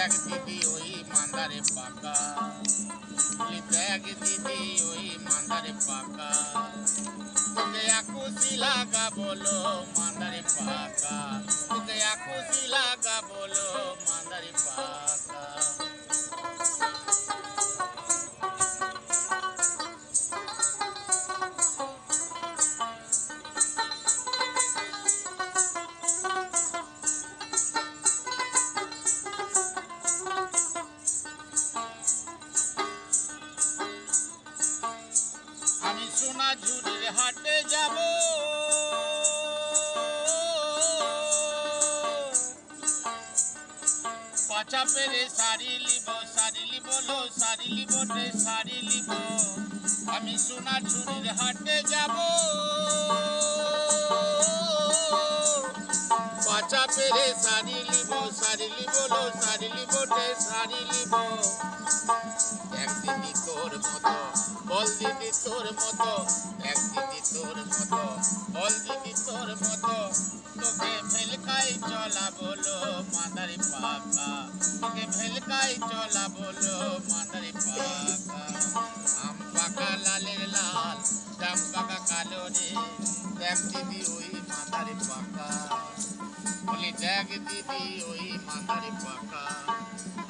দেখ দিদি ওই মান্দারে পাকা, দেখ দিদি ওই মান্দারে পাকা, তোকে খুশি লাগা বলো মান্দারে পাকা, তোকে খুশি লাগা বলো মান্দারে পাকা। আমি সোনাঝুরির হাটে যাব, পাছা পেরে শাড়ি লিব, শাড়ি লিব লো শাড়ি লিব রে শাড়ি লিব। আমি সোনাঝুরির হাটে যাব, পাছা পেরে শাড়ি লিব, শাড়ি লিব লো শাড়ি লিব রে শাড়ি লিব। এক দিদি তোর মতো বল দিদি তোর মতো, এক দিদি তোর মতো বল দিদি তোর মতো, তোকে ভেলকাই চলা বলো মাদারি পাকা, তোকে ভেলকাই চলা বলো মাদারি পাকা। আম পাকা লালের লাল, জাম পাকা কালো রে, দেখ দিদি ওই মাদারি পাকা, বলি দেখ দিদি ওই মাদারি পাকা।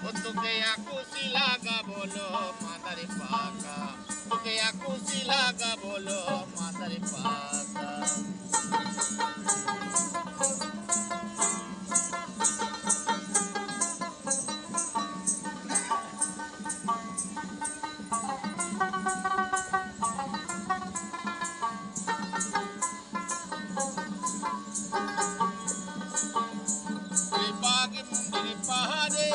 ও তোকে খুশি লাগা বলো মাদারি পাকা, তোকে খুশি লাগা বলো মাদারি পাকা। বাঘ মুন্ডির পাহাড়ে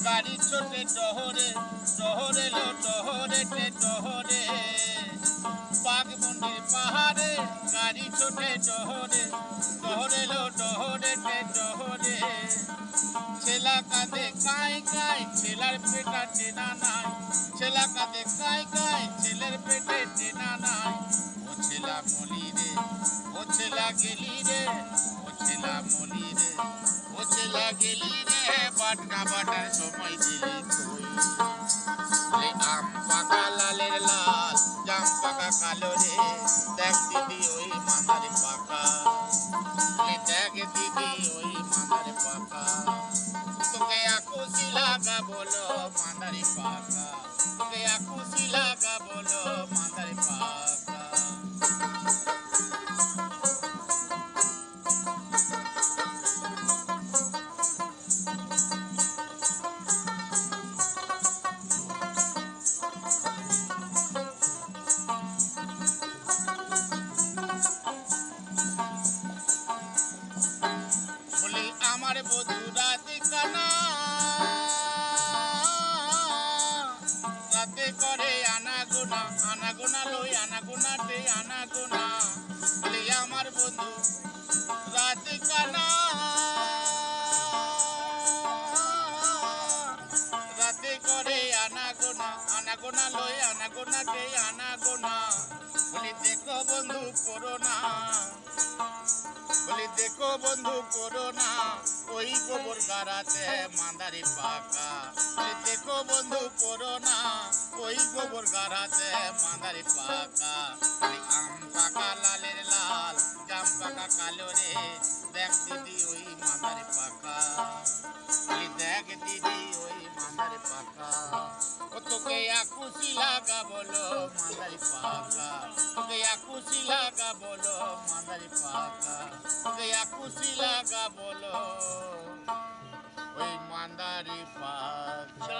গাড়ি ছোটে টহরে, টহরে লো টহরে টে টহরে। বাঘ মুন্ডির পাহাড়ে গাড়ি ছোটে টহরে, টহরে লো টহরে টে টহরে। ছেলা কাঁদে কাই কাই, ছেলার পেটা টেনা নাই, ছেলা কাঁদে কাই কাই, ছেলের পেটে টেনা নাই। ও ছেলা মলি রে, ও ছেলা গেলি রে, ও ছেলা মলি রে, ও ছেলা গেলি রে, বাটনা বাটার সময় দিলি কই। আম পাকা লালের লাল, জাম পাকা কালো রে, দেখ দিদি ওই মান্দারে পাকা, দেখ দিদি ওই মান্দারে পাকা। তোকে খুশি লাগা বলো মান্দারে পাকা, তোকে খুশি লাগা বলো মান্দারে পাকা। বলি আমার বধু রাধিকানা, রাতে করে আনাগোনা, আনাগোনা লই আনাগোনা টে আনাগোনা। বলি আমার বন্ধু রাধিকানা, রাতে করে আনাগোনা, আনাগোনা লই আনাগোনা টে আনাগোনা। বলি দেখো বন্ধু করোনা, বলি দেখো বন্ধু করোনা, ওই গোবর গাড়াতে মান্দারি পাকা। বলি দেখো বন্ধু করোনা, ওই গোবর গাড়াতে মান্দারি পাকা। বলি আম পাকা লালের লাল, জাম পাকা কালো রে, দেখ দিদি ওই মান্দারি পাকা, বলি দেখ দিদি ওই মান্দারি পাকা। ও তোকে খুশি লাগা বলো মান্দারি পাকা, তোকে খুশি লাগা বলো মান্দারি পাকা, তোকে খুশি লাগা বলো ওই মান্দারি পাকা।